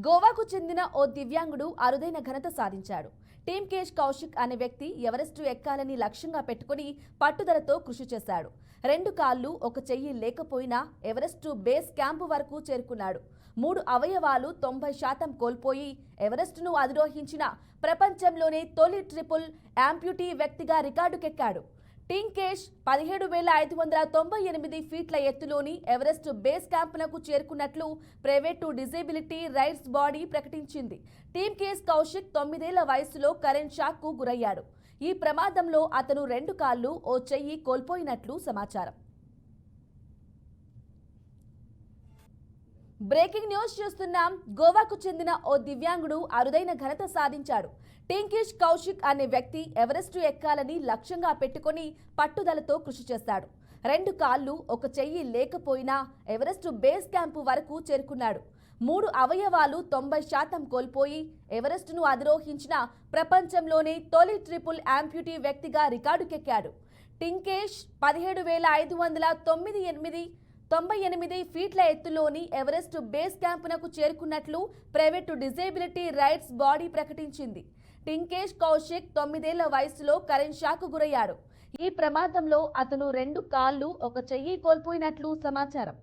గోవాకు చెందిన ఓ దివ్యాంగుడు అరుదైన ఘనత సాధించాడు. టీమ్కేష్ కౌశిక్ అనే వ్యక్తి ఎవరెస్టు ఎక్కాలని లక్ష్యంగా పెట్టుకుని పట్టుదలతో కృషి చేశాడు. 2 కాళ్లు, 1 చెయ్యి లేకపోయినా ఎవరెస్టు బేస్ క్యాంపు వరకు చేరుకున్నాడు. 3 అవయవాలు 90% కోల్పోయి ఎవరెస్టును అధిరోహించిన ప్రపంచంలోనే తొలి ట్రిపుల్ యాంప్యూటీ వ్యక్తిగా రికార్డుకెక్కాడు. టింకేష్ 17,598 ఫీట్ల ఎత్తులోని ఎవరెస్ట్ బేస్ క్యాంపునకు చేరుకున్నట్లు ప్రైవేటు డిజేబిలిటీ రైట్స్ బాడీ ప్రకటించింది. టింకేష్ కౌశిక్ 9 ఏళ్ల వయసులో కరెంట్ షాక్కు గురయ్యాడు. ఈ ప్రమాదంలో అతను 2 కాళ్లు, 1 చెయ్యి కోల్పోయినట్లు సమాచారం. బ్రేకింగ్ న్యూస్ చూస్తున్నాం. గోవాకు చెందిన ఓ దివ్యాంగుడు అరుదైన ఘనత సాధించాడు. టింకేష్ కౌశిక్ అనే వ్యక్తి ఎవరెస్టు ఎక్కాలని లక్ష్యంగా పెట్టుకుని పట్టుదలతో కృషి చేశాడు. 2 కాళ్లు, 1 చెయ్యి లేకపోయినా ఎవరెస్టు బేస్ క్యాంపు వరకు చేరుకున్నాడు. 3 అవయవాలు 90% కోల్పోయి ఎవరెస్టును అధిరోహించిన ప్రపంచంలోనే తొలి ట్రిపుల్ యాంప్యూటీ వ్యక్తిగా రికార్డుకెక్కాడు. టింకేష్ 17,598 ఫీట్ల ఎత్తులోని ఎవరెస్ట్ బేస్ క్యాంపునకు చేరుకున్నట్లు ప్రైవేటు డిజేబిలిటీ రైట్స్ బాడీ ప్రకటించింది. టింకేష్ కౌశిక్ 9 ఏళ్ల వయసులో కరెంట్ షాక్కు గురయ్యాడు. ఈ ప్రమాదంలో అతను 2 కాళ్లు, 1 చెయ్యి కోల్పోయినట్లు సమాచారం.